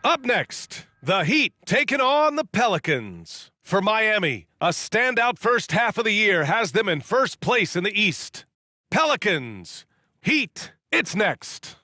Up next, the Heat taking on the Pelicans. For Miami, a standout first half of the year has them in first place in the East. Pelicans, Heat, it's next.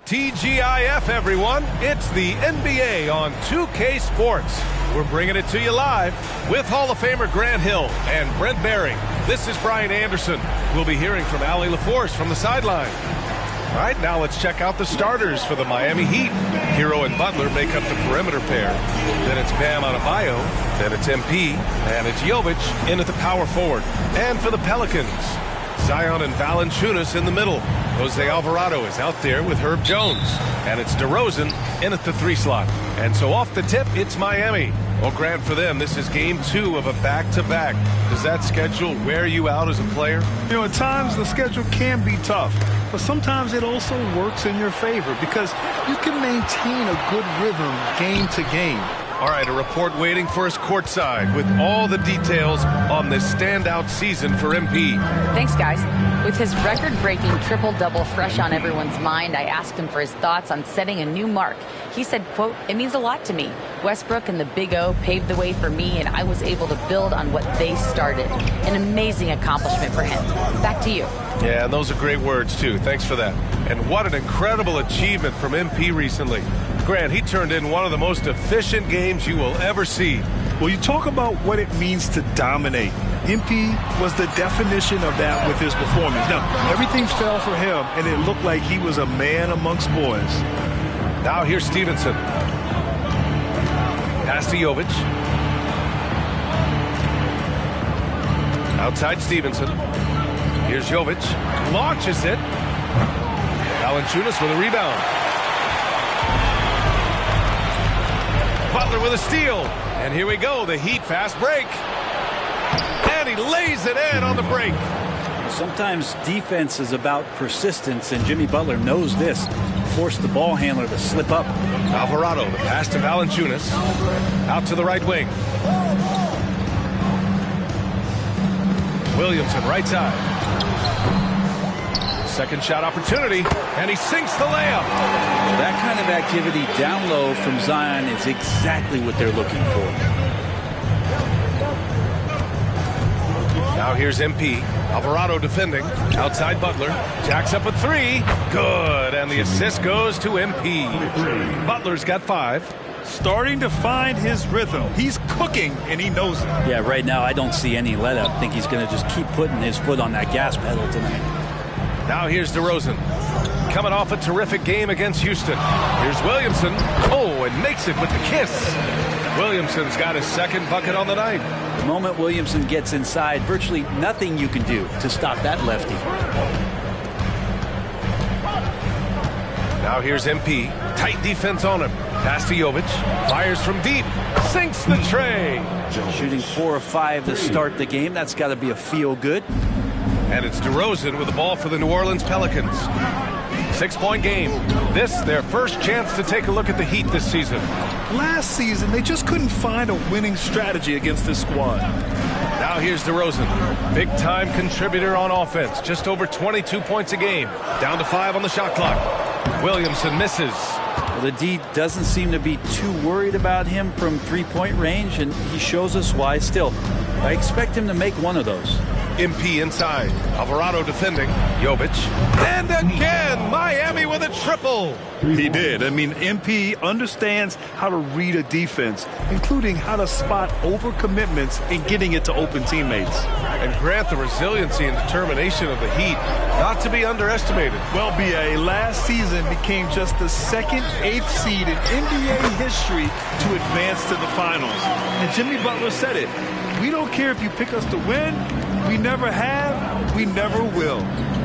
TGIF, everyone. It's the NBA on 2K Sports. We're bringing it to you live with Hall of Famer Grant Hill and Brent Barry. This is Brian Anderson. We'll be hearing from Allie LaForce from the sideline. All right, now let's check out the starters for the Miami Heat. Hero and Butler make up the perimeter pair. Then it's Bam Adebayo. Then it's MP. And it's Jovic in at the power forward. And for the Pelicans, Zion and Valanciunas in the middle. Jose Alvarado is out there with Herb Jones. And it's DeRozan in at the 3 slot. And so off the tip, it's Miami. Well, Grant, for them, this is game 2 of a back-to-back. Does that schedule wear you out as a player? You know, at times the schedule can be tough, but sometimes it also works in your favor because you can maintain a good rhythm game to game. All right, a report waiting for us courtside with all the details on this standout season for MP. Thanks, guys. With his record-breaking triple-double fresh on everyone's mind, I asked him for his thoughts on setting a new mark. He said, quote, "It means a lot to me. Westbrook and the Big O paved the way for me, and I was able to build on what they started. An amazing accomplishment for him." Back to you. Yeah, and those are great words, too. Thanks for that. And what an incredible achievement from MP recently. Grant, he turned in one of the most efficient games you will ever see. Well, you talk about what it means to dominate. MP was the definition of that with his performance. Now, everything fell for him, and it looked like he was a man amongst boys. Now here's Stevenson. Pass to Jovic. Outside Stevenson. Here's Jovic. Launches it. Valanciunas with a rebound. Butler with a steal. And here we go, the Heat fast break. And he lays it in on the break. Sometimes defense is about persistence, and Jimmy Butler knows this. Forced the ball handler to slip up. Alvarado, the pass to Valanciunas. Out to the right wing. Williamson, right side. Second shot opportunity, and he sinks the layup. That kind of activity down low from Zion is exactly what they're looking for. Now here's MP. Alvarado defending. Outside Butler. Jacks up a 3. Good. And the assist goes to MP. Butler's got 5. Starting to find his rhythm. He's cooking, and he knows it. Yeah, right now I don't see any let up. I think he's going to just keep putting his foot on that gas pedal tonight. Now here's DeRozan. Coming off a terrific game against Houston. Here's Williamson. Oh, and makes it with the kiss. Williamson's got his second bucket on the night. The moment Williamson gets inside, virtually nothing you can do to stop that lefty. Now here's MP. Tight defense on him. Pass to Jovic. Fires from deep. Sinks the tray. Shooting 4 of 5 to start the game. That's got to be a feel good. And it's DeRozan with the ball for the New Orleans Pelicans. 6-point game. This, their first chance to take a look at the Heat this season. Last season, they just couldn't find a winning strategy against this squad. Now here's DeRozan. Big-time contributor on offense. Just over 22 points a game. Down to 5 on the shot clock. Williamson misses. Well, the D doesn't seem to be too worried about him from 3-point range, and he shows us why still. I expect him to make one of those. MP inside. Alvarado defending. Jovic. And again, Miami with a triple. He did. I mean, MP understands how to read a defense, including how to spot overcommitments and getting it to open teammates. And Grant, the resiliency and determination of the Heat, not to be underestimated. Well, B.A., last season became just the second 8th seed in NBA history to advance to the finals. And Jimmy Butler said it. We don't care if you pick us to win. We never have. We never will.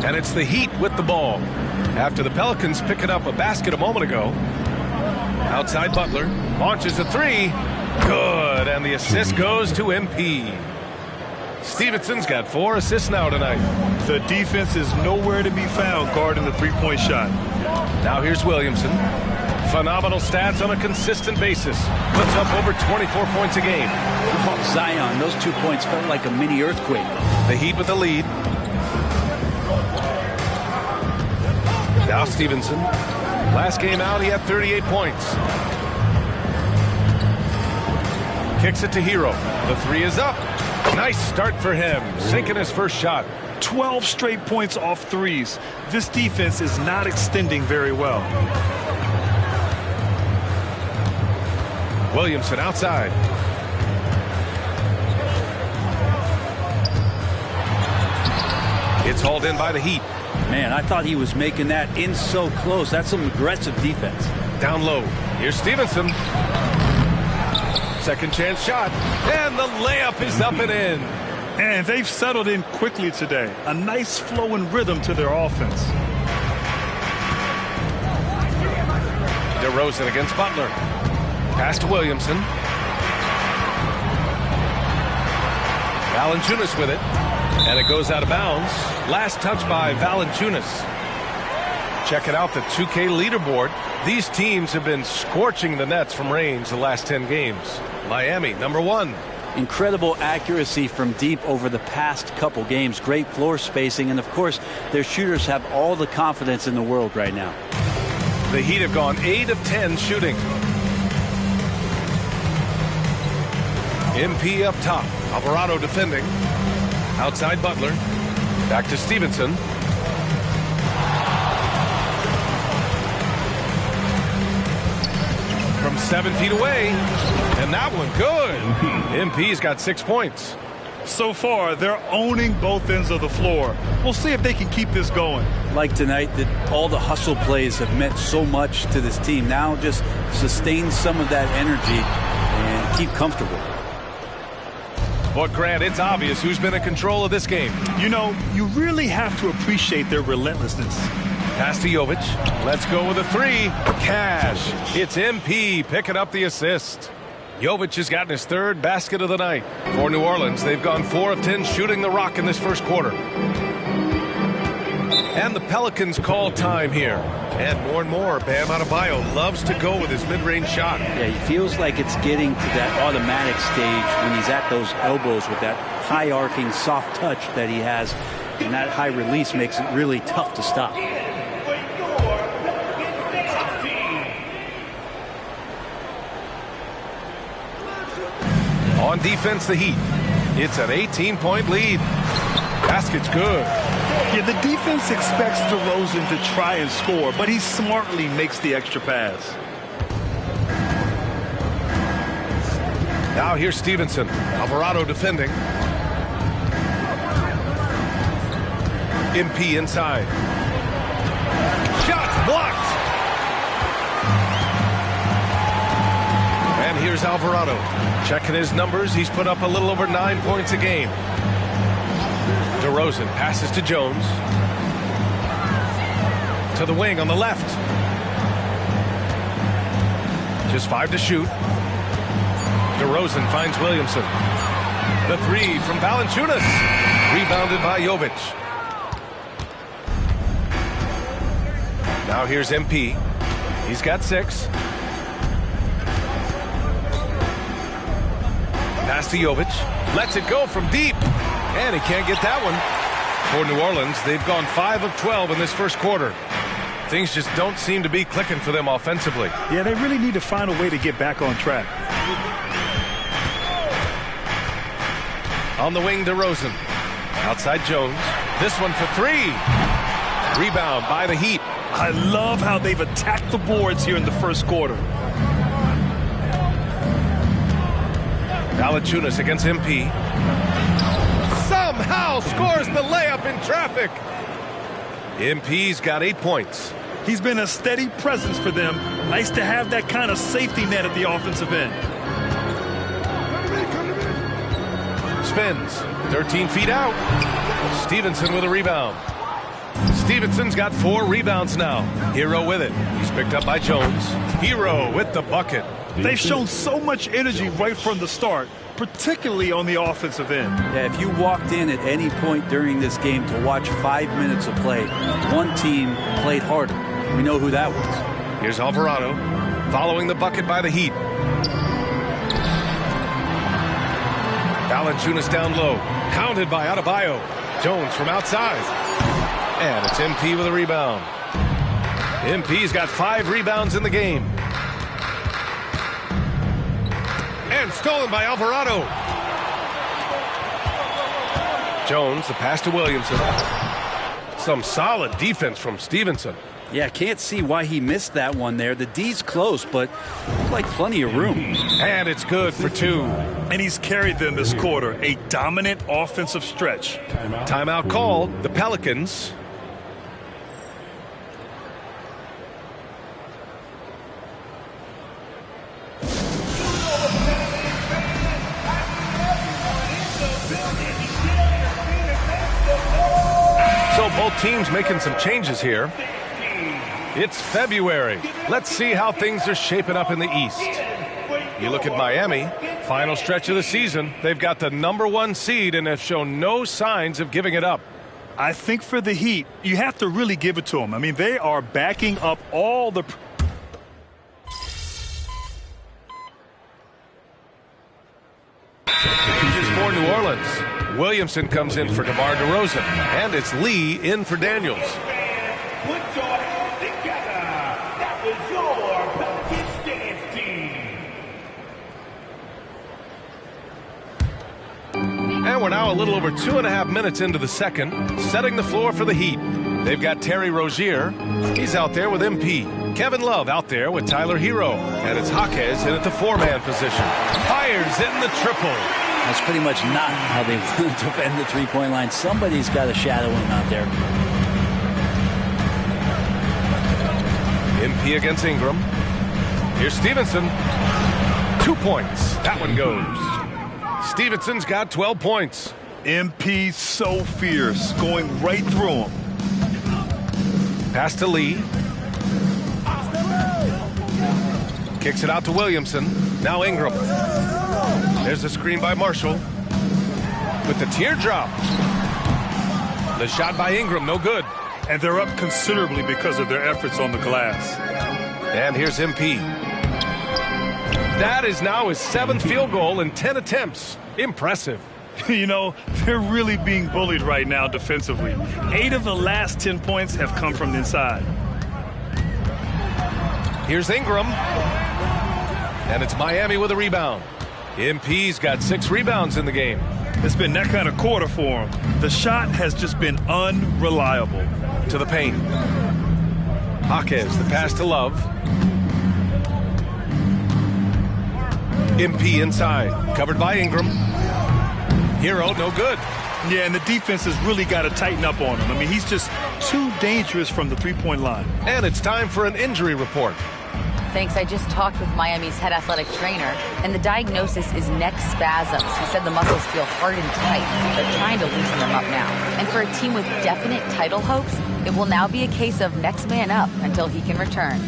And it's the Heat with the ball. After the Pelicans picking up a basket a moment ago. Outside Butler. Launches a three. Good. And the assist goes to MP. Stevenson's got 4 assists now tonight. The defense is nowhere to be found guarding the three-point shot. Now here's Williamson. Phenomenal stats on a consistent basis. Puts up over 24 points a game. Oh, Zion, those 2 points felt like a mini earthquake. The Heat with the lead. Now Stevenson. Last game out, he had 38 points. Kicks it to Hero. The three is up. Nice start for him. Sinking his first shot. 12 straight points off threes. This defense is not extending very well. Williamson outside. It's hauled in by the Heat. Man, I thought he was making that in so close. That's some aggressive defense. Down low. Here's Stevenson. Second chance shot. And the layup is up and in. And they've settled in quickly today. A nice flow and rhythm to their offense. DeRozan against Butler. Pass to Williamson. Valanciunas with it. And it goes out of bounds. Last touch by Valanciunas. Checking out the 2K leaderboard. These teams have been scorching the nets from range the last 10 games. Miami, number 1. Incredible accuracy from deep over the past couple games. Great floor spacing. And, of course, their shooters have all the confidence in the world right now. The Heat have gone 8 of 10 shooting. MP up top. Alvarado defending. Outside Butler. Back to Stevenson. From 7 feet away. And that one good. MP's got 6 points. So far, they're owning both ends of the floor. We'll see if they can keep this going. Like tonight, that all the hustle plays have meant so much to this team. Now just sustain some of that energy and keep comfortable. But Grant, it's obvious who's been in control of this game. You know, you really have to appreciate their relentlessness. Pass to Jovic. Let's go with a three. Cash. It's MP picking up the assist. Jovic has gotten his 3rd basket of the night. For New Orleans, they've gone 4 of 10 shooting the rock in this first quarter. And the Pelicans call time here. And more, Bam Adebayo loves to go with his mid-range shot. Yeah, he feels like it's getting to that automatic stage when he's at those elbows with that high-arcing soft touch that he has. And that high release makes it really tough to stop. On defense, the Heat. It's an 18-point lead. Basket's good. Yeah, the defense expects DeRozan to try and score, but he smartly makes the extra pass. Now here's Stevenson. Alvarado defending. MP inside. Shots blocked. And here's Alvarado. Checking his numbers, he's put up a little over 9 points a game. DeRozan passes to Jones. To the wing on the left. Just 5 to shoot. DeRozan finds Williamson. The three from Valanciunas. Rebounded by Jovic. Now here's MP. He's got 6. Pass to Jovic. Lets it go from deep. And he can't get that one. For New Orleans, they've gone 5 of 12 in this first quarter. Things just don't seem to be clicking for them offensively. Yeah, they really need to find a way to get back on track. On the wing, DeRozan. Outside Jones. This one for three. Rebound by the Heat. I love how they've attacked the boards here in the first quarter. Valanciunas against MP. Somehow scores the layup in traffic. MP's got 8 points. He's been a steady presence for them. Nice to have that kind of safety net at the offensive end. Spins. 13 feet out. Stevenson with a rebound. Stevenson's got 4 rebounds now. Hero with it. He's picked up by Jones. Hero with the bucket. They've shown so much energy right from the start, particularly on the offensive end. Yeah, if you walked in at any point during this game to watch 5 minutes of play, one team played harder. We know who that was. Here's Alvarado following the bucket by the Heat. Valanciunas down low. Pounded by Adebayo. Jones from outside. And it's MP with a rebound. MP's got 5 rebounds in the game. And stolen by Alvarado. Jones, the pass to Williamson. Some solid defense from Stevenson. Yeah, can't see why he missed that one there. The D's close, but looked like plenty of room. And it's good for 2. And he's carried them this quarter. A dominant offensive stretch. Timeout called. The Pelicans. So both teams making some changes here. It's February. Let's see how things are shaping up in the East. You look at Miami, final stretch of the season. They've got the #1 seed and have shown no signs of giving it up. I think for the Heat, you have to really give it to them. I mean, they are backing up all the... Here's for New Orleans. Williamson comes in for DeMar DeRozan. And it's Lee in for Daniels. And we're now a little over 2.5 minutes into the second, setting the floor for the Heat. They've got Terry Rozier. He's out there with MP. Kevin Love out there with Tyler Hero. And it's Jaquez in at the 4-man position. Fires in the triple. That's pretty much not how they want to defend the three-point line. Somebody's got to shadow him out there. MP against Ingram. Here's Stevenson. 2 points. That one goes. Stevenson's got 12 points. MP so fierce, going right through him. Pass to Lee. Kicks it out to Williamson. Now Ingram. There's a screen by Marshall. With the teardrop. The shot by Ingram, no good. And they're up considerably because of their efforts on the glass. And here's MP. That is now his 7th field goal in 10 attempts. Impressive. You know, they're really being bullied right now defensively. 8 of the last 10 points have come from inside. Here's Ingram. And it's Miami with a rebound. MP's got 6 rebounds in the game. It's been that kind of quarter for him. The shot has just been unreliable. To the paint. Jaquez, the pass to Love. MP inside. Covered by Ingram. Hero, no good. Yeah, and the defense has really got to tighten up on him. I mean, he's just too dangerous from the three-point line. And it's time for an injury report. Thanks. I just talked with Miami's head athletic trainer, and the diagnosis is neck spasms. He said the muscles feel hard and tight. They're trying to loosen them up now. And for a team with definite title hopes, it will now be a case of next man up until he can return.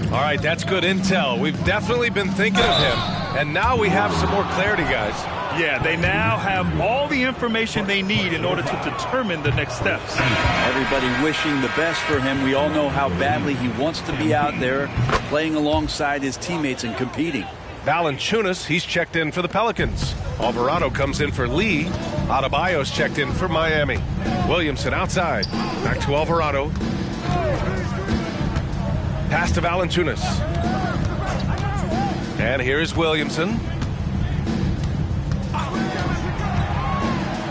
All right, that's good intel. We've definitely been thinking of him, and now we have some more clarity, guys. Yeah, they now have all the information they need in order to determine the next steps. Everybody wishing the best for him. We all know how badly he wants to be out there playing alongside his teammates and competing. Valanciunas, he's checked in for the Pelicans. Alvarado comes in for Lee. Adebayo's checked in for Miami. Williamson outside. Back to Alvarado. Pass to Valanciunas. And here is Williamson.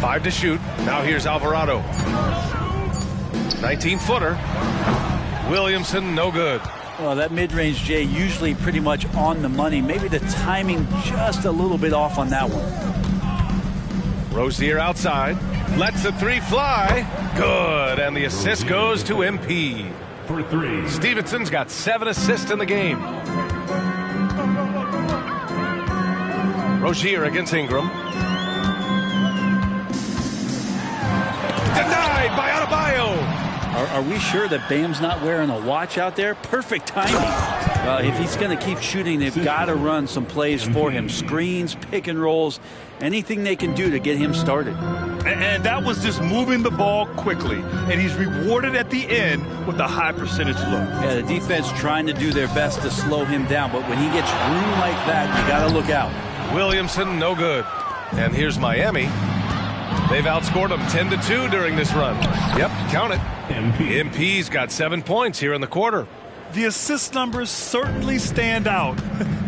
5 to shoot. Now here's Alvarado. 19-footer. Williamson, no good. Well, that mid-range, Jay, usually pretty much on the money. Maybe the timing just a little bit off on that one. Rozier outside. Lets the 3 fly. Good. And the assist goes to MP. For 3. Stevenson's got 7 assists in the game. Rozier against Ingram. Denied by Adebayo. Are we sure that Bam's not wearing a watch out there? Perfect timing. Well, if he's going to keep shooting, they've got to run some plays for him. Screens, pick and rolls, anything they can do to get him started. And that was just moving the ball quickly. And he's rewarded at the end with a high percentage look. Yeah, the defense trying to do their best to slow him down. But when he gets room like that, you got to look out. Williamson, no good. And here's Miami. They've outscored them 10-2 during this run. Yep, count it. MP's got 7 points here in the quarter. The assist numbers certainly stand out.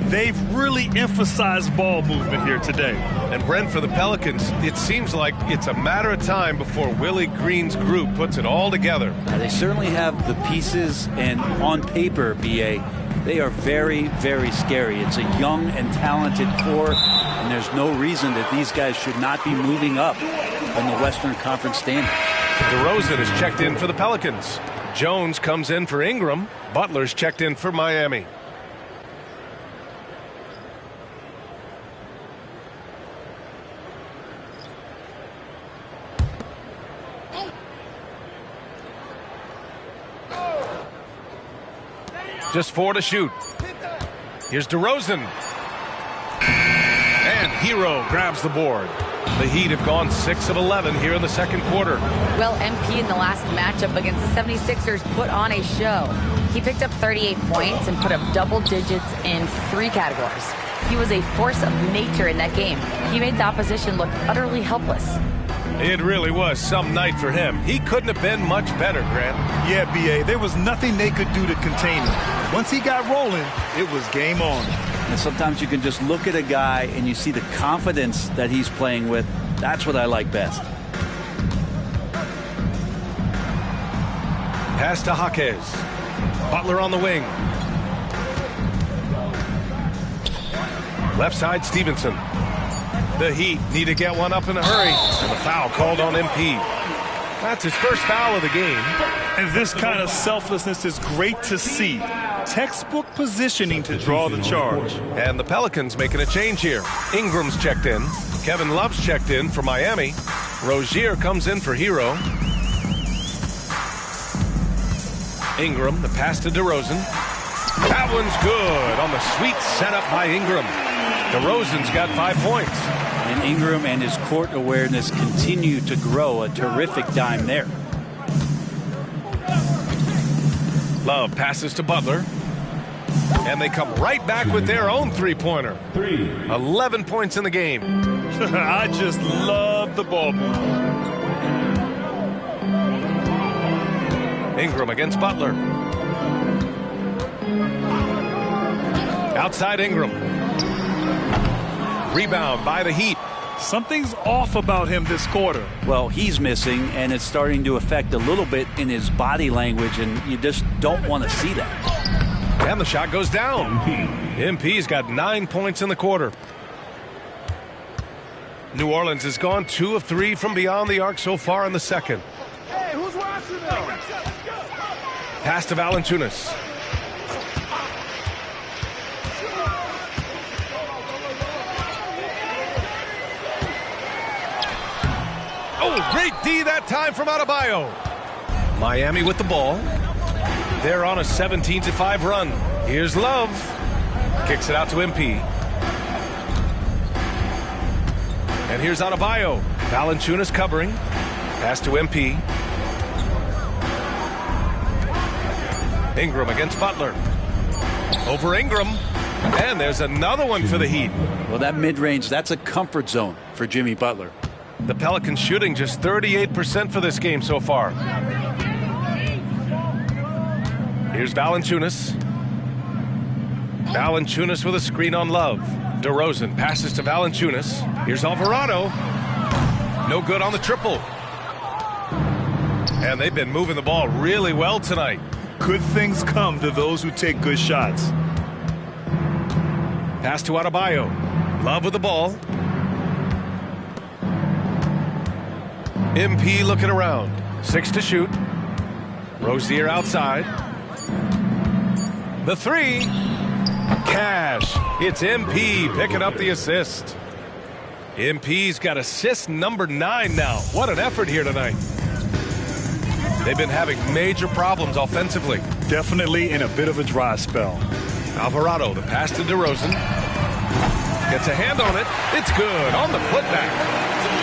They've really emphasized ball movement here today. And Brent, for the Pelicans, it seems like it's a matter of time before Willie Green's group puts it all together. They certainly have the pieces, and on paper, B.A., they are very, very scary. It's a young and talented core, and there's no reason that these guys should not be moving up in the Western Conference standings. DeRozan is checked in for the Pelicans. Jones comes in for Ingram. Butler's checked in for Miami. Just 4 to shoot. Here's DeRozan. And Hero grabs the board. The Heat have gone 6 of 11 here in the second quarter. Well, MP in the last matchup against the 76ers put on a show. He picked up 38 points and put up double digits in 3 categories. He was a force of nature in that game. He made the opposition look utterly helpless. It really was some night for him. He couldn't have been much better, Grant. Yeah, B.A., there was nothing they could do to contain him. Once he got rolling, it was game on. And sometimes you can just look at a guy and you see the confidence that he's playing with. That's what I like best. Pass to Jaquez. Butler on the wing. Left side, Stevenson. The Heat need to get one up in a hurry. And the foul called on MP. That's his first foul of the game. And this kind of selflessness is great to see. Textbook positioning to draw the charge. And the Pelicans making a change here. Ingram's checked in. Kevin Love's checked in for Miami. Rozier comes in for Hero. Ingram, the pass to DeRozan. That one's good on the sweet setup by Ingram. DeRozan's got 5 points. And Ingram and his court awareness continue to grow. A terrific dime there. Love passes to Butler. And they come right back with their own three-pointer. 11 points in the game. I just love the ball movement. Ingram against Butler. Outside Ingram. Rebound by the Heat. Something's off about him this quarter. Well, he's missing, and it's starting to affect a little bit in his body language, and you just don't want to see that. And the shot goes down. MP's got 9 points in the quarter. New Orleans has gone 2 of 3 from beyond the arc so far in the second. Hey, who's watching them? Pass to Valanciunas. Oh, great D that time from Adebayo. Miami with the ball. They're on a 17-5 run. Here's Love. Kicks it out to MP. And here's Adebayo. Valanciunas covering. Pass to MP. Ingram against Butler. Over Ingram. And there's another one for the Heat. Well, that mid-range, that's a comfort zone for Jimmy Butler. The Pelicans shooting just 38% for this game so far. Here's Valanciunas. Valanciunas with a screen on Love. DeRozan passes to Valanciunas. Here's Alvarado. No good on the triple. And they've been moving the ball really well tonight. Good things come to those who take good shots. Pass to Adebayo. Love with the ball. MP looking around. 6 to shoot. Rozier outside. The 3. Cash. It's MP picking up the assist. MP's got assist number 9 now. What an effort here tonight. They've been having major problems offensively. Definitely in a bit of a dry spell. Alvarado, the pass to DeRozan. Gets a hand on it. It's good on the putback.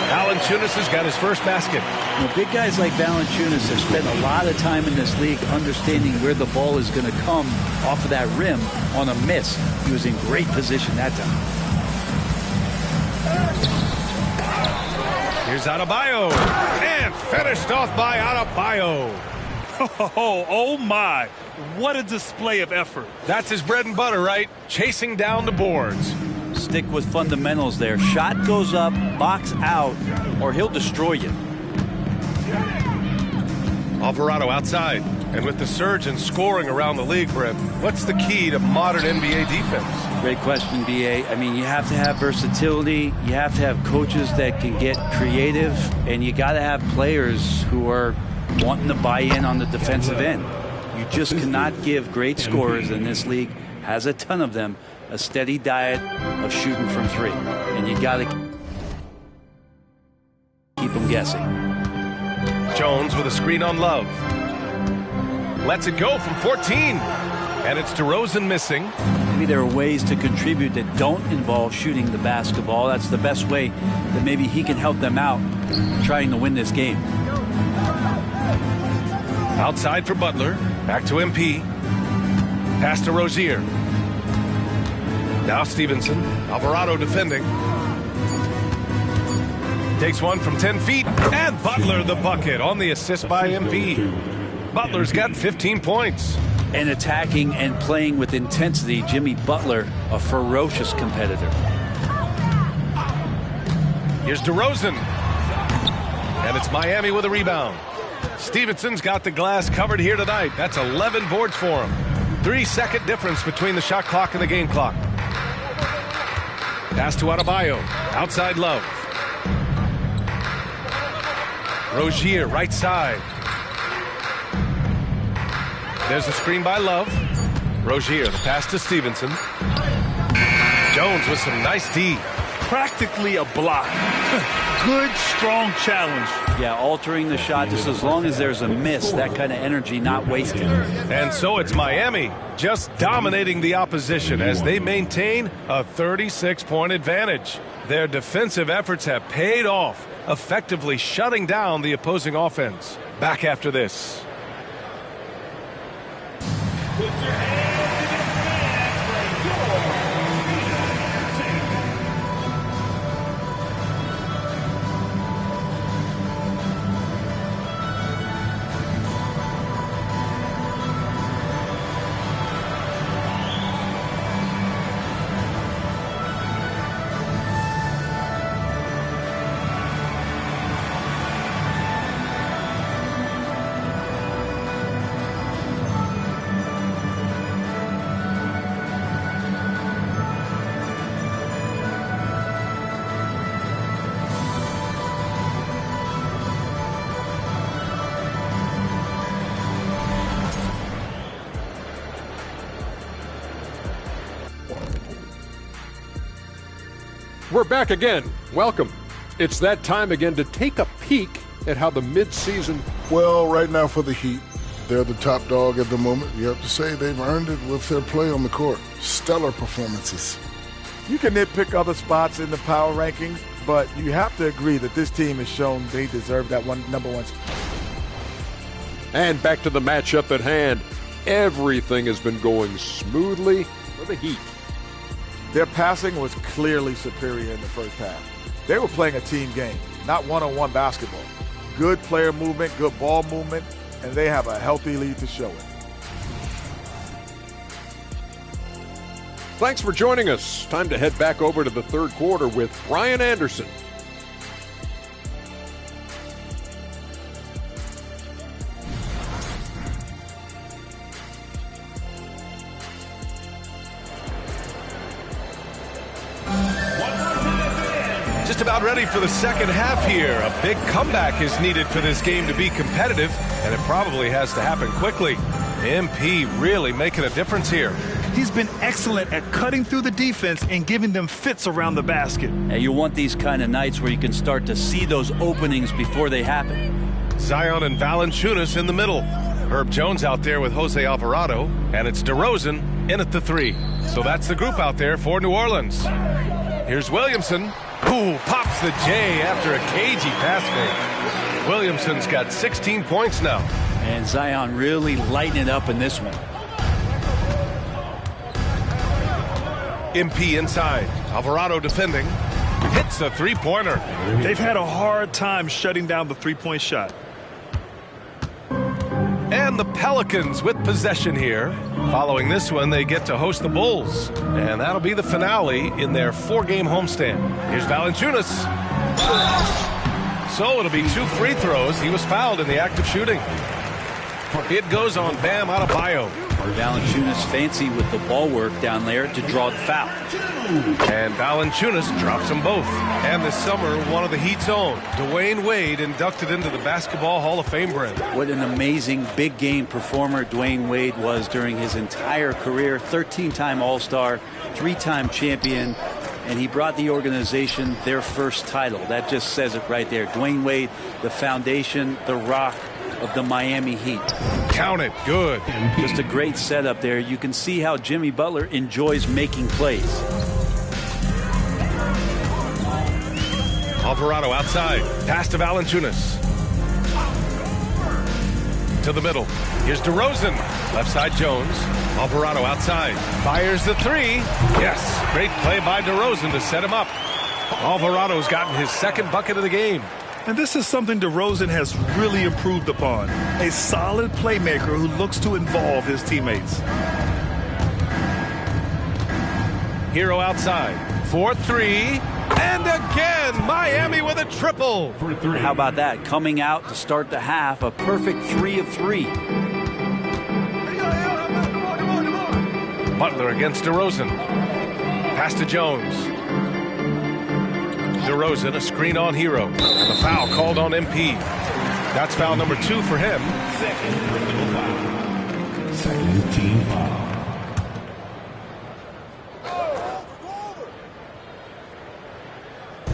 Valanciunas has got his first basket. Big guys like Valanciunas have spent a lot of time in this league understanding where the ball is going to come off of that rim on a miss. He was in great position that time. Here's Adebayo. And finished off by Adebayo. Oh my. What a display of effort. That's his bread and butter, right? Chasing down the boards. Stick with fundamentals there. Shot goes up, box out, or he'll destroy you. Alvarado outside. And with the surge in scoring around the league, Brett, what's the key to modern NBA defense? Great question, B.A. I mean, you have to have versatility. You have to have coaches that can get creative. And you got to have players who are wanting to buy in on the defensive end. You just cannot give great scorers in this league, has a ton of them, a steady diet of shooting from 3. And you got to keep them guessing. Jones with a screen on Love. Lets it go from 14. And it's DeRozan missing. Maybe there are ways to contribute that don't involve shooting the basketball. That's the best way that maybe he can help them out trying to win this game. Outside for Butler. Back to MP. Pass to Rozier. Now Stevenson. Alvarado defending. Takes one from 10 feet. And Butler the bucket on the assist by MP. Butler's got 15 points. And attacking and playing with intensity, Jimmy Butler, a ferocious competitor. Here's DeRozan. And it's Miami with a rebound. Stevenson's got the glass covered here tonight. That's 11 boards for him. 3-second difference between the shot clock and the game clock. Pass to Adebayo. Outside Love. Rozier, right side. There's a screen by Love. Rozier, the pass to Stevenson. Jones with some nice D. Practically a block. Good, strong challenge. Yeah, altering the shot just as long as there's a miss, that kind of energy not wasted. And so it's Miami just dominating the opposition as they maintain a 36-point advantage. Their defensive efforts have paid off, effectively shutting down the opposing offense. Back after this. We're back again. Welcome. It's that time again to take a peek at how the midseason... Well, right now for the Heat, they're the top dog at the moment. You have to say they've earned it with their play on the court. Stellar performances. You can nitpick other spots in the power rankings, but you have to agree that this team has shown they deserve that number one spot. And back to the matchup at hand. Everything has been going smoothly for the Heat. Their passing was clearly superior in the first half. They were playing a team game, not one-on-one basketball. Good player movement, good ball movement, and they have a healthy lead to show it. Thanks for joining us. Time to head back over to the third quarter with Brian Anderson. just about ready for the second half here. A big comeback is needed for this game to be competitive, and it probably has to happen quickly. MP really making a difference here. He's been excellent at cutting through the defense and giving them fits around the basket. And you want these kind of nights where you can start to see those openings before they happen. Zion and Valanciunas in the middle. Herb Jones out there with Jose Alvarado, and it's DeRozan in at the 3. So that's the group out there for New Orleans. Here's Williamson, who pops the J after a cagey pass fake. Williamson's got 16 points now. And Zion really lighting it up in this one. MP inside. Alvarado defending. Hits a three-pointer. They've had a hard time shutting down the three-point shot. And the Pelicans with possession here. Following this one, they get to host the Bulls. And that'll be the finale in their 4-game homestand. Here's Valanciunas. So it'll be 2 free throws. He was fouled in the act of shooting. It goes on Bam Adebayo. Valanciunas fancy with the ball work down there to draw the foul. And Valanciunas drops them both. And this summer, one of the Heat's own, Dwayne Wade, inducted into the Basketball Hall of Fame, Brent. What an amazing big game performer Dwayne Wade was during his entire career. 13-time All-Star, 3-time champion, and he brought the organization their first title. That just says it right there. Dwayne Wade, the foundation, the rock of the Miami Heat. Count it. Good. Just a great setup there. You can see how Jimmy Butler enjoys making plays. Alvarado outside. Pass to Valanciunas. To the middle. Here's DeRozan. Left side Jones. Alvarado outside. Fires the 3. Yes. Great play by DeRozan to set him up. Alvarado's gotten his second bucket of the game. And this is something DeRozan has really improved upon. A solid playmaker who looks to involve his teammates. Hero outside. 4-3. And again, Miami with a triple. How about that? Coming out to start the half, a perfect 3 of 3. Butler against DeRozan. Pass to Jones. DeRozan, a screen on Hero. And the foul called on MP. That's foul number 2 for him. Second team foul.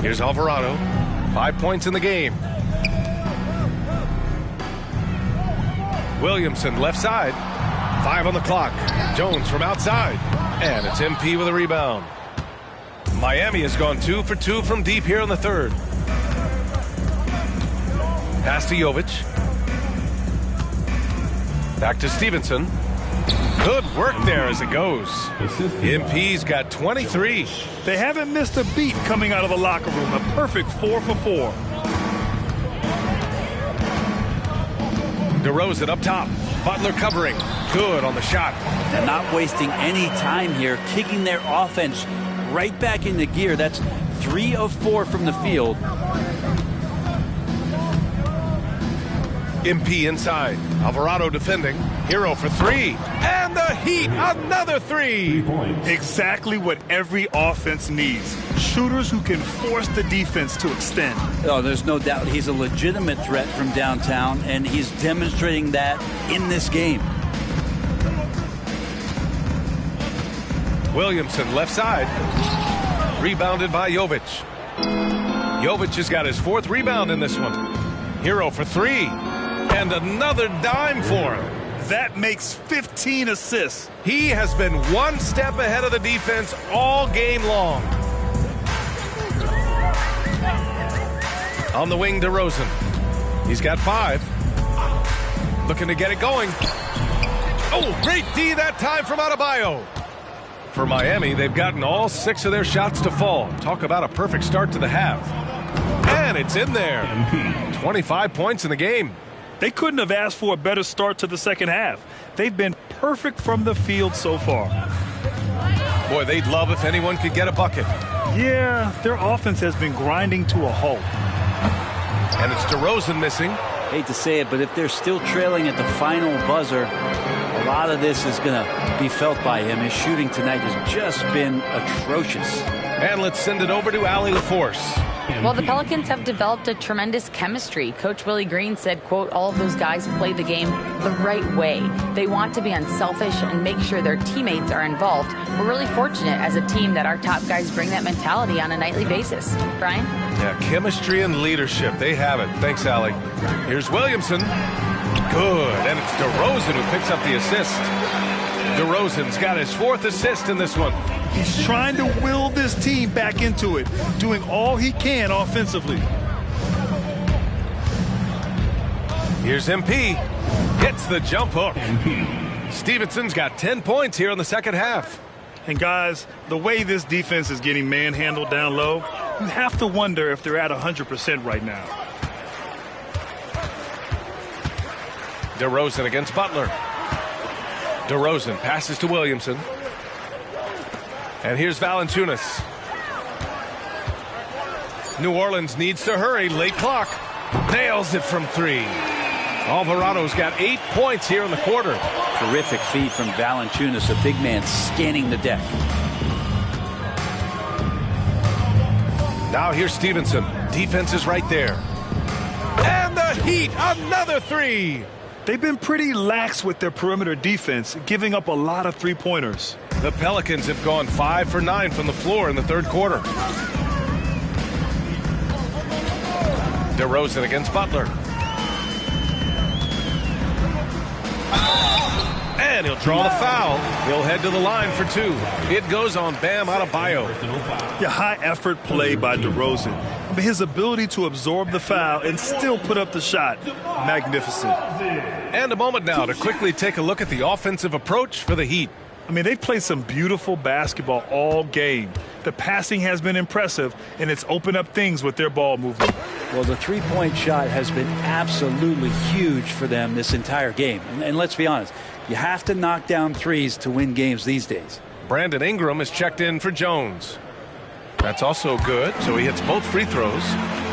Here's Alvarado. 5 points in the game. Williamson left side. 5 on the clock. Jones from outside. And it's MP with a rebound. Miami has gone 2 for 2 from deep here in the third. Pass to Jovic. Back to Stevenson. Good work there as it goes. MP's got 23. They haven't missed a beat coming out of the locker room. A perfect 4 for 4. DeRozan up top. Butler covering. Good on the shot. And not wasting any time here, kicking their offense right back into gear. That's 3 of 4 from the field. MP inside. Alvarado defending. Hero for 3. And the Heat, another 3. Exactly what every offense needs. Shooters who can force the defense to extend. Oh, there's no doubt he's a legitimate threat from downtown, and he's demonstrating that in this game. Williamson left side. Rebounded by Jovic. Jovic has got his 4th rebound in this one. Hero for 3. And another dime for him. That makes 15 assists. He has been 1 step ahead of the defense all game long. On the wing, DeRozan. He's got 5. Looking to get it going. Oh, great D that time from Adebayo. For Miami, they've gotten all 6 of their shots to fall. Talk about a perfect start to the half. And it's in there. 25 points in the game. They couldn't have asked for a better start to the second half. They've been perfect from the field so far. Boy, they'd love if anyone could get a bucket. Yeah, their offense has been grinding to a halt. And it's DeRozan missing. Hate to say it, but if they're still trailing at the final buzzer, a lot of this is going to be felt by him. His shooting tonight has just been atrocious. And let's send it over to Allie LaForce. Well, the Pelicans have developed a tremendous chemistry. Coach Willie Green said, quote, all of those guys play the game the right way. They want to be unselfish and make sure their teammates are involved. We're really fortunate as a team that our top guys bring that mentality on a nightly basis. Brian? Yeah, chemistry and leadership. They have it. Thanks, Allie. Here's Williamson. Good. And it's DeRozan who picks up the assist. DeRozan's got his 4th assist in this one. He's trying to will this team back into it, doing all he can offensively. Here's MP. Hits the jump hook. Stevenson's got 10 points here in the second half. And guys, the way this defense is getting manhandled down low, you have to wonder if they're at 100% right now. DeRozan against Butler. DeRozan passes to Williamson. And here's Valanciunas. New Orleans needs to hurry. Late clock. Nails it from 3. Alvarado's got 8 points here in the quarter. Terrific feed from Valanciunas, a big man scanning the deck. Now here's Stevenson. Defense is right there. And the Heat, another 3. They've been pretty lax with their perimeter defense, giving up a lot of three-pointers. The Pelicans have gone 5 for 9 from the floor in the third quarter. DeRozan against Butler. And he'll draw the foul. He'll head to the line for 2. It goes on Bam Adebayo. Yeah, high-effort play by DeRozan. I mean, his ability to absorb the foul and still put up the shot, magnificent. And a moment now to quickly take a look at the offensive approach for the Heat. I mean, they've played some beautiful basketball all game. The passing has been impressive, and it's opened up things with their ball movement. Well, the three-point shot has been absolutely huge for them this entire game. And let's be honest, you have to knock down threes to win games these days. Brandon Ingram is checked in for Jones. That's also good, so he hits both free throws.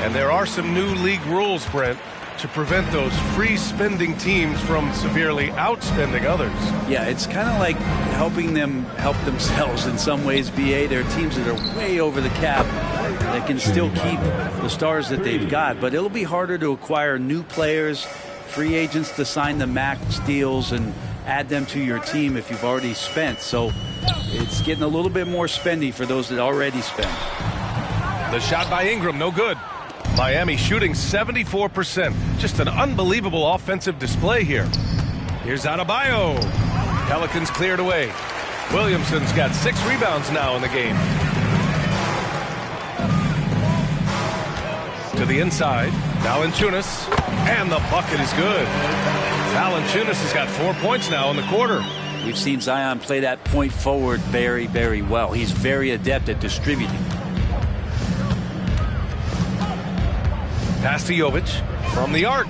And there are some new league rules, Brent, to prevent those free-spending teams from severely outspending others. Yeah, it's kind of like helping them help themselves in some ways, BA. There are teams that are way over the cap that can still keep the stars that they've got, but it'll be harder to acquire new players, free agents to sign the max deals and add them to your team if you've already spent. So it's getting a little bit more spendy for those that already spend. The shot by Ingram, no good. Miami shooting 74%. Just an unbelievable offensive display here. Here's Adebayo. Pelicans cleared away. Williamson's got 6 rebounds now in the game. To the inside. Valanciunas. And the bucket is good. Valanciunas has got 4 points now in the quarter. We've seen Zion play that point forward very, very well. He's very adept at distributing. Pass to Jovic from the arc.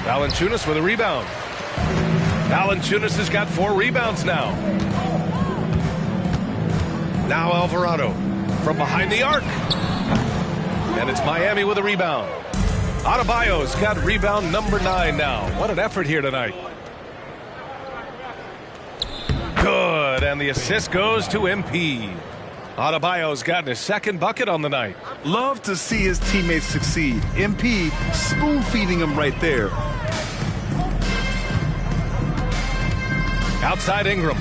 Valanciunas with a rebound. Valanciunas has got 4 rebounds now. Now Alvarado from behind the arc. And it's Miami with a rebound. Adebayo's got rebound number 9 now. What an effort here tonight. Good, and the assist goes to MP. Adebayo's gotten his 2nd bucket on the night. Love to see his teammates succeed. MP spoon-feeding him right there. Outside Ingram.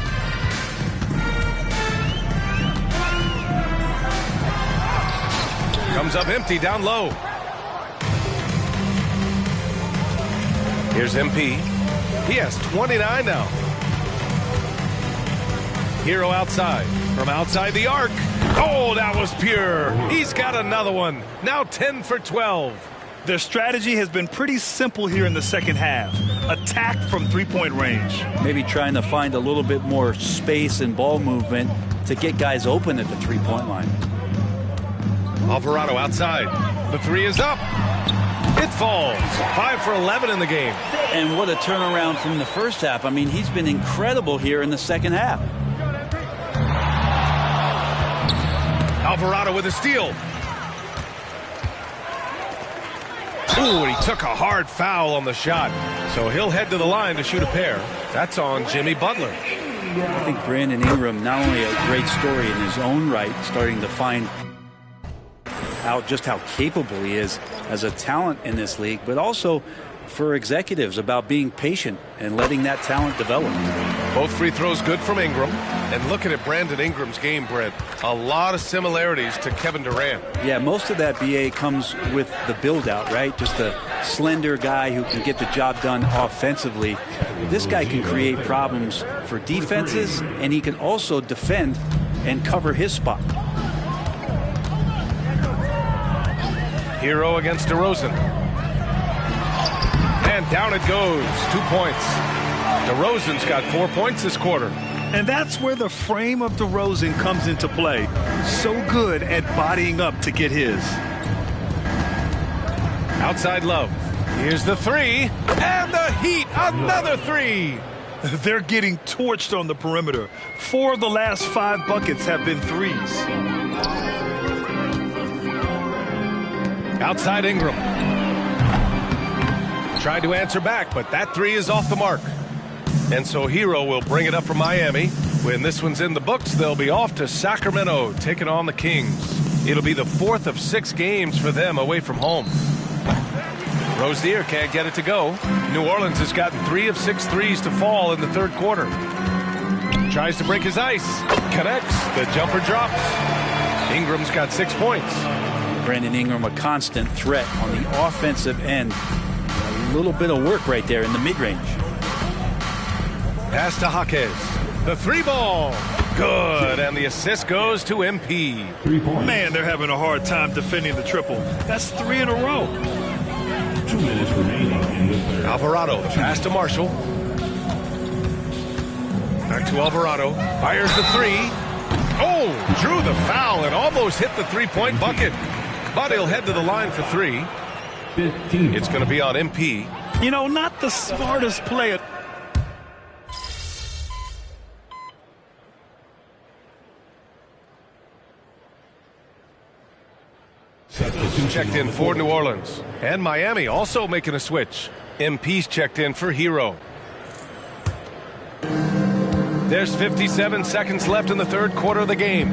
Comes up empty down low. Here's MP. He has 29 now. Hero outside. From outside the arc. Oh, that was pure. He's got another one. Now 10 for 12. Their strategy has been pretty simple here in the second half. Attack from three-point range. Maybe trying to find a little bit more space and ball movement to get guys open at the three-point line. Alvarado outside. The 3 is up. It falls. 5 for 11 in the game. And what a turnaround from the first half. I mean, he's been incredible here in the second half. Alvarado with a steal. Ooh, and he took a hard foul on the shot. So he'll head to the line to shoot a pair. That's on Jimmy Butler. I think Brandon Ingram, not only a great story in his own right, starting to find out just how capable he is as a talent in this league, but also for executives about being patient and letting that talent develop. Both free throws good from Ingram. And looking at Brandon Ingram's game, Brent, a lot of similarities to Kevin Durant. Yeah, most of that, BA, comes with the build-out, right? Just a slender guy who can get the job done offensively. This guy can create problems for defenses, and he can also defend and cover his spot. Hero against DeRozan. And down it goes. 2 points. DeRozan's got 4 points this quarter. And that's where the frame of DeRozan comes into play. So good at bodying up to get his. Outside Love. Here's the three. And the Heat, another three. They're getting torched on the perimeter. 4 of the last 5 buckets have been threes. Outside Ingram. Tried to answer back, but that three is off the mark. And so Hero will bring it up for Miami. When this one's in the books, they'll be off to Sacramento, taking on the Kings. It'll be the 4th of 6 games for them away from home. Rozier can't get it to go. New Orleans has gotten 3 of 6 threes to fall in the third quarter. Tries to break his ice. Connects. The jumper drops. Ingram's got 6 points. Brandon Ingram, a constant threat on the offensive end. A little bit of work right there in the mid-range. Pass to Jaquez. The three ball. Good. And the assist goes to MP. 3 points. Man, they're having a hard time defending the triple. That's 3 in a row. 2 minutes remaining in the third. Alvarado. Pass to Marshall. Back to Alvarado. Fires the three. Oh, drew the foul and almost hit the three-point bucket. But he'll head to the line for 3. 15. It's going to be on MP. You know, not the smartest player. Checked in for New Orleans. And Miami also making a switch. MP's checked in for Hero. There's 57 seconds left in the third quarter of the game.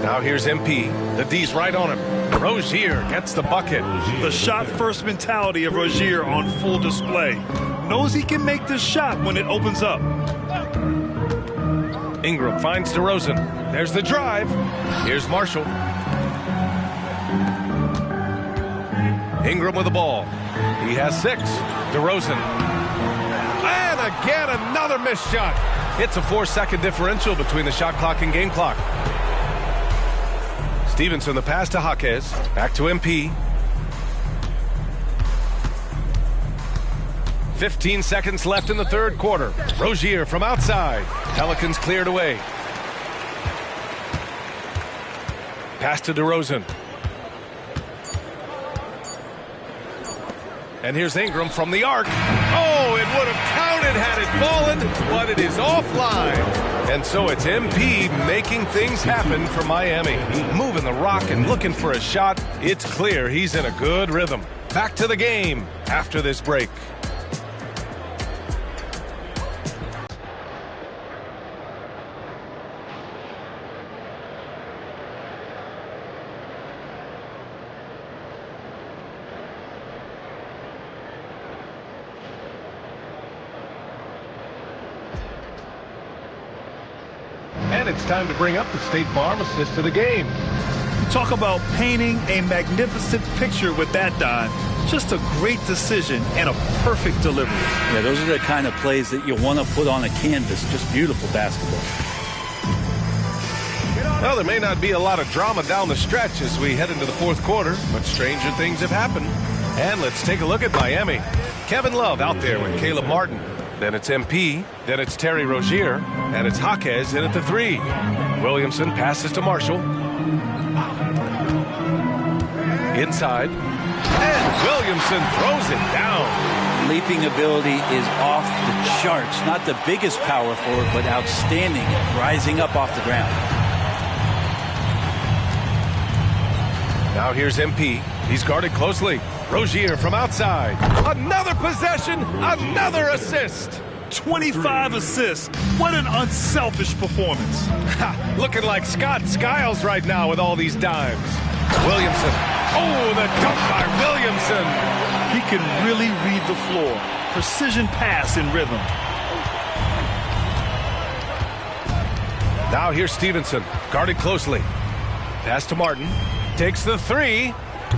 Now here's MP. The D's right on him. Rozier gets the bucket. The shot-first mentality of Rozier on full display. Knows he can make this shot when it opens up. Ingram finds DeRozan. There's the drive. Here's Marshall. Ingram with the ball. He has 6. DeRozan. And again, another missed shot. It's a 4-second differential between the shot clock and game clock. Stevenson, the pass to Jaquez. Back to MP. 15 seconds left in the third quarter. Rozier from outside. Pelicans cleared away. Pass to DeRozan. And here's Ingram from the arc. Oh, it would have counted had it fallen, but it is offline. And so it's MP making things happen for Miami. Moving the rock and looking for a shot. It's clear he's in a good rhythm. Back to the game after this break. And it's time to bring up the State Farm assist of the game. Talk about painting a magnificent picture with that dive. Just a great decision and a perfect delivery. Yeah, those are the kind of plays that you want to put on a canvas. Just beautiful basketball. Well, there may not be a lot of drama down the stretch as we head into the fourth quarter, but stranger things have happened. And let's take a look at Miami. Kevin Love out there with Caleb Martin. Then it's MP, then it's Terry Rozier, and it's Jaquez in at the 3. Williamson passes to Marshall. Inside, and Williamson throws it down. Leaping ability is off the charts. Not the biggest power forward, but outstanding at rising up off the ground. Now here's MP. He's guarded closely. Rozier from outside. Another possession, another assist. 25 assists. What an unselfish performance. Ha, looking like Scott Skiles right now with all these dimes. Williamson. Oh, the dunk by Williamson. He can really read the floor. Precision pass in rhythm. Now here's Stevenson, guarded closely. Pass to Martin. Takes the three.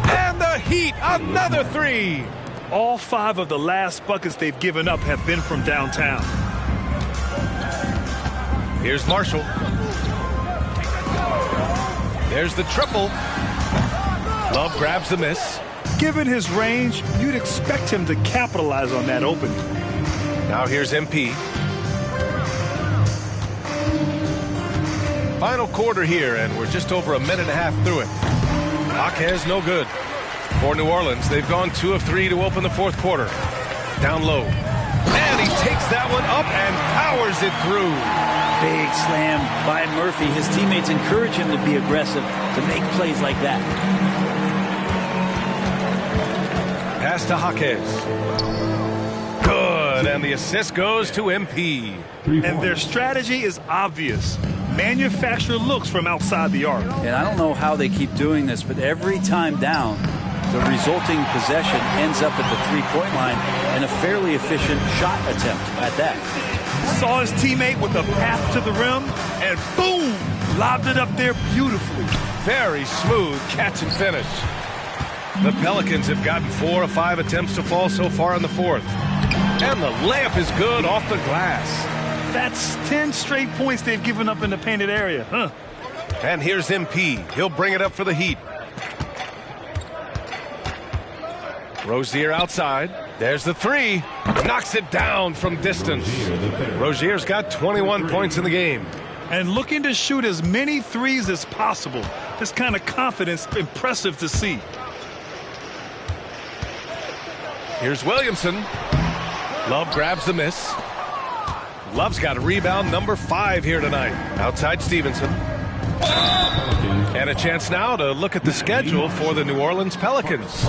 And the Heat, another three. All 5 of the last buckets they've given up have been from downtown. Here's Marshall. There's the triple. Love grabs the miss. Given his range, you'd expect him to capitalize on that opening. Now here's MP. Final quarter here, and we're just over a minute and a half through it. Jaquez no good. For New Orleans, they've gone 2 of 3 to open the fourth quarter. Down low. And he takes that one up and powers it through. Big slam by Murphy. His teammates encourage him to be aggressive, to make plays like that. Pass to Jaquez. Good, and the assist goes to MP. And their strategy is obvious. Manufacture looks from outside the arc. And I don't know how they keep doing this, but every time down, the resulting possession ends up at the three-point line and a fairly efficient shot attempt at that. Saw his teammate with a path to the rim, and boom! Lobbed it up there beautifully. Very smooth catch and finish. The Pelicans have gotten 4 of 5 attempts to fall so far in the fourth. And the layup is good off the glass. That's 10 straight points they've given up in the painted area, huh? And here's MP. He'll bring it up for the Heat. Rozier outside. There's the three. Knocks it down from distance. Rozier's got 21 points in the game. And looking to shoot as many threes as possible. This kind of confidence, impressive to see. Here's Williamson. Love grabs the miss. Love's got a rebound number 5 here tonight. Outside Stevenson. And a chance now to look at the schedule for the New Orleans Pelicans.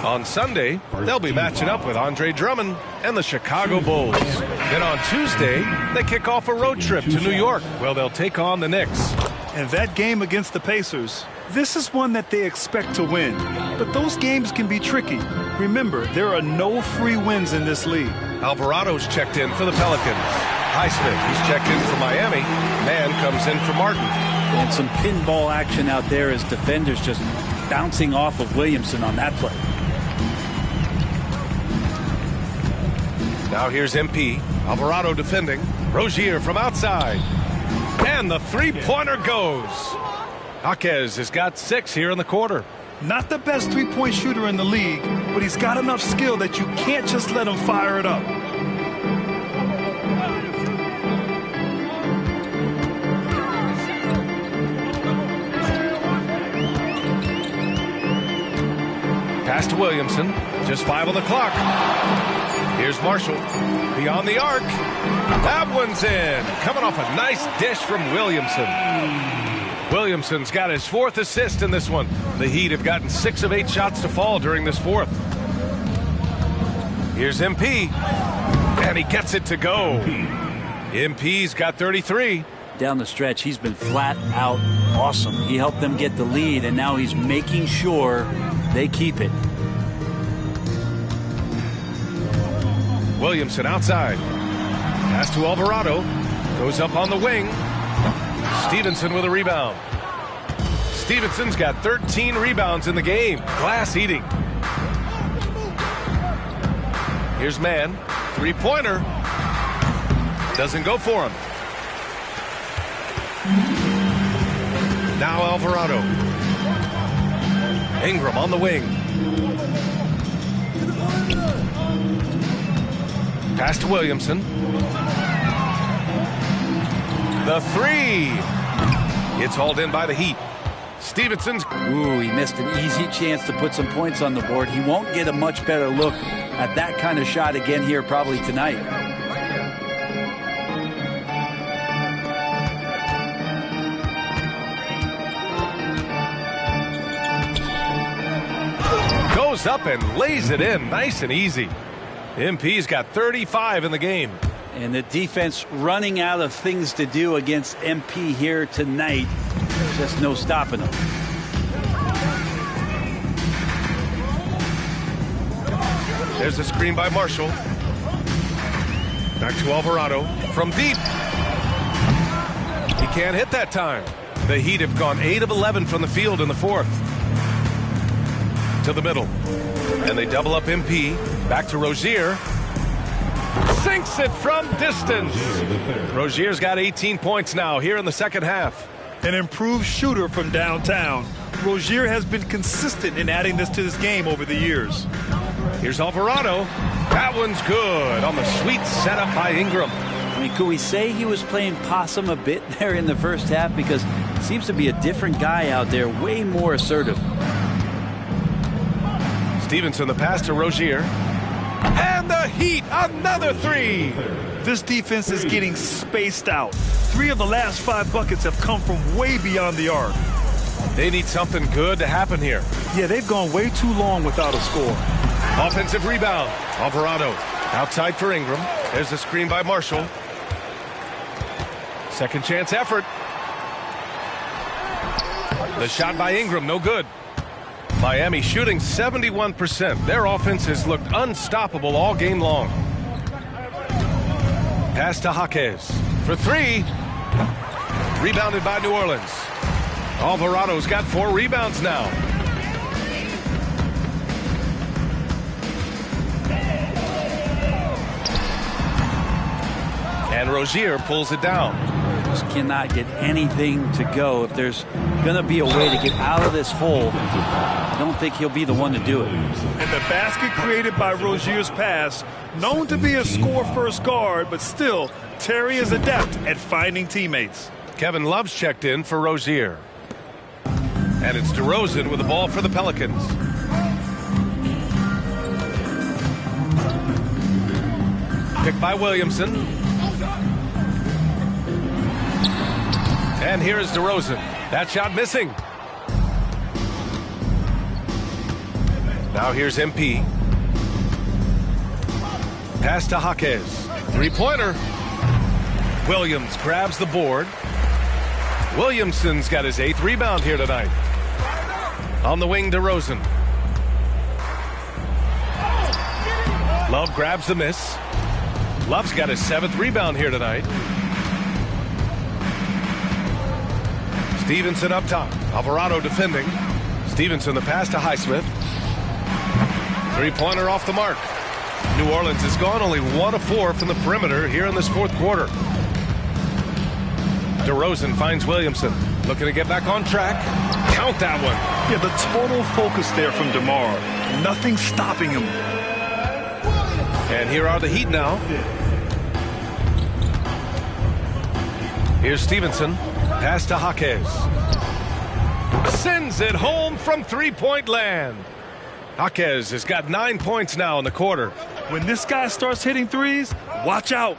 On Sunday, they'll be matching up with Andre Drummond and the Chicago Bulls. Then on Tuesday, they kick off a road trip to New York, where they'll take on the Knicks. And that game against the Pacers, this is one that they expect to win. But those games can be tricky. Remember, there are no free wins in this league. Alvarado's checked in for the Pelicans. Highsmith, he's checked in for Miami. Mann comes in for Martin. And some pinball action out there as defenders just bouncing off of Williamson on that play. Now here's MP. Alvarado defending. Rozier from outside. And the three-pointer goes. Jaquez has got 6 here in the quarter. Not the best three-point shooter in the league, but he's got enough skill that you can't just let him fire it up. Pass to Williamson. Just 5 on the clock. Here's Marshall. Beyond the arc. That one's in. Coming off a nice dish from Williamson. Williamson's got his 4th assist in this one. The Heat have gotten 6 of 8 shots to fall during this fourth. Here's MP. And he gets it to go. MP's got 33. Down the stretch, he's been flat out awesome. He helped them get the lead, and now he's making sure they keep it. Williamson outside. Pass to Alvarado. Goes up on the wing. Stevenson with a rebound. Stevenson's got 13 rebounds in the game. Glass eating. Here's Mann. Three-pointer. Doesn't go for him. Now Alvarado. Ingram on the wing. Pass to Williamson. The three. It's hauled in by the Heat. Stevenson's. Ooh, he missed an easy chance to put some points on the board. He won't get a much better look at that kind of shot again here probably tonight. goes up and lays it in nice and easy. MP's got 35 in the game. And the defense running out of things to do against MP here tonight. Just no stopping them. There's a screen by Marshall. Back to Alvarado from deep. He can't hit that time. The Heat have gone 8 of 11 from the field in the fourth. To the middle. And they double up MP. Back to Rozier. Sinks it from distance. Rozier's got 18 points now here in the second half. An improved shooter from downtown. Rozier has been consistent in adding this to his game over the years. Here's Alvarado. That one's good on the sweet setup by Ingram. I mean, could we say he was playing possum a bit there in the first half? Because he seems to be a different guy out there, way more assertive. Stevenson, the pass to Rozier. And the Heat, another three. This defense is getting spaced out. 3 of the last 5 buckets have come from way beyond the arc. They need something good to happen here. Yeah, they've gone way too long without a score. Offensive rebound. Alvarado outside for Ingram. There's a screen by Marshall. Second chance effort. The shot by Ingram, no good. Miami shooting 71%. Their offense has looked unstoppable all game long. Pass to Jaquez for 3. Rebounded by New Orleans. Alvarado's got 4 rebounds now. And Rozier pulls it down. Just cannot get anything to go. If there's going to be a way to get out of this hole, I don't think he'll be the one to do it. And the basket created by Rozier's pass, known to be a score-first guard, but still, Terry is adept at finding teammates. Kevin Love's checked in for Rozier. And it's DeRozan with the ball for the Pelicans. Picked by Williamson. And here is DeRozan. That shot missing. Now here's MP. Pass to Jaquez. 3-pointer. Williams grabs the board. Williamson's got his 8th rebound here tonight. On the wing, DeRozan. Love grabs the miss. Love's got his 7th rebound here tonight. Stevenson up top. Alvarado defending. Stevenson the pass to Highsmith. 3-pointer off the mark. New Orleans has gone only 1 of 4 from the perimeter here in this fourth quarter. DeRozan finds Williamson. Looking to get back on track. Count that one. Yeah, the total focus there from DeMar. Nothing stopping him. And here are the Heat now. Here's Stevenson. Pass to Jaquez. Sends it home from 3-point land. Jaquez has got 9 points now in the quarter. When this guy starts hitting threes, watch out.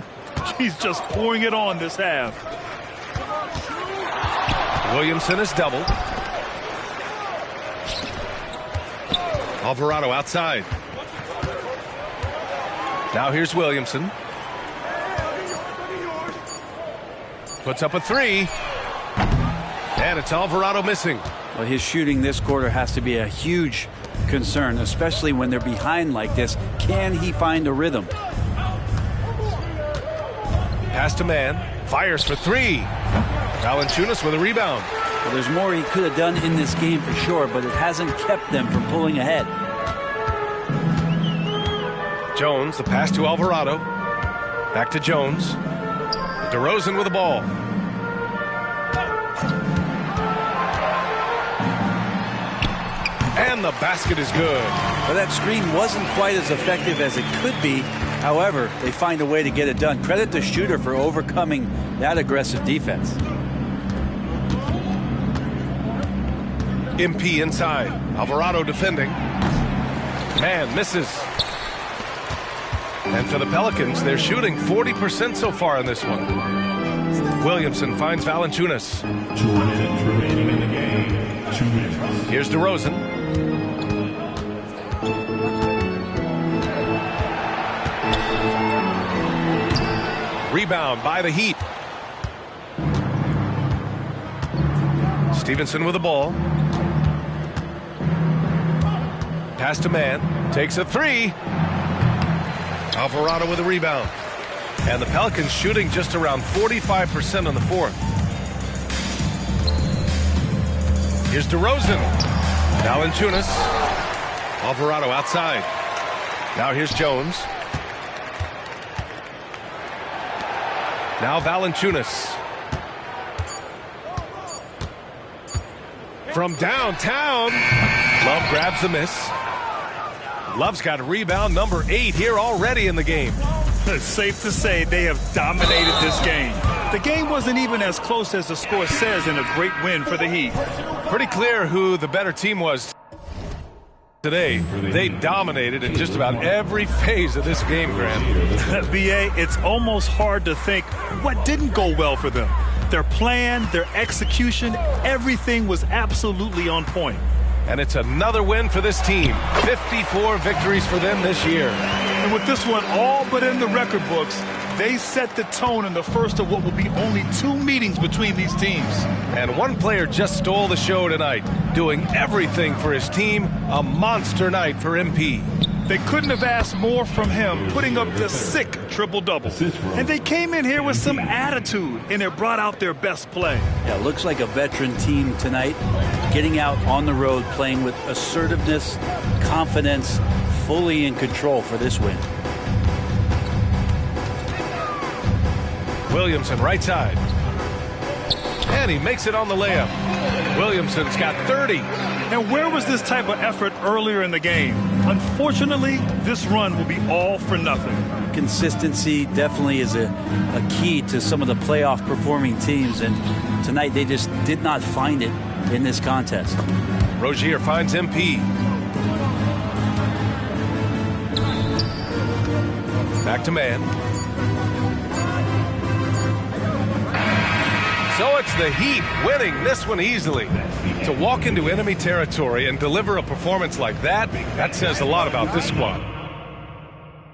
He's just pouring it on this half. Williamson is doubled. Alvarado outside. Now here's Williamson. Puts up a 3. And it's Alvarado missing. Well, his shooting this quarter has to be a huge concern, especially when they're behind like this. Can he find a rhythm? Pass to man. Fires for 3. Valanciunas with a rebound. Well, there's more he could have done in this game for sure, but it hasn't kept them from pulling ahead. Jones, the pass to Alvarado. Back to Jones. DeRozan with the ball. And the basket is good. But that screen wasn't quite as effective as it could be. However, they find a way to get it done. Credit the shooter for overcoming that aggressive defense. MP inside. Alvarado defending. Man misses. And for the Pelicans, they're shooting 40% so far in this one. Williamson finds Valanciunas. 2 minutes remaining in the game. 2 minutes. Here's DeRozan. Rebound by the Heat. Stevenson with the ball. Pass to Mann. Takes a three. Alvarado with a rebound. And the Pelicans shooting just around 45% on the fourth. Here's DeRozan. Valanciunas. Alvarado outside. Now here's Jones. Now Valanciunas. From downtown. Love grabs the miss. Love's got rebound number 8 here already in the game. It's safe to say they have dominated this game. The game wasn't even as close as the score says in a great win for the Heat. Pretty clear who the better team was today. They dominated in just about every phase of this game, Grant. B.A., it's almost hard to think what didn't go well for them. Their plan, their execution, everything was absolutely on point. And it's another win for this team. 54 victories for them this year. And with this one all but in the record books, they set the tone in the first of what will be only 2 meetings between these teams. And one player just stole the show tonight, doing everything for his team. A monster night for MP. They couldn't have asked more from him, putting up the sick triple-double. And they came in here with some attitude, and it brought out their best play. Yeah, looks like a veteran team tonight, getting out on the road, playing with assertiveness, confidence, fully in control for this win. Williamson right side. And he makes it on the layup. Williamson's got 30. And where was this type of effort earlier in the game? Unfortunately, this run will be all for nothing. Consistency definitely is a key to some of the playoff performing teams, and tonight they just did not find it in this contest. Rozier finds MP. Back to Mann. So it's the Heat winning this one easily. To walk into enemy territory and deliver a performance like that, that says a lot about this squad.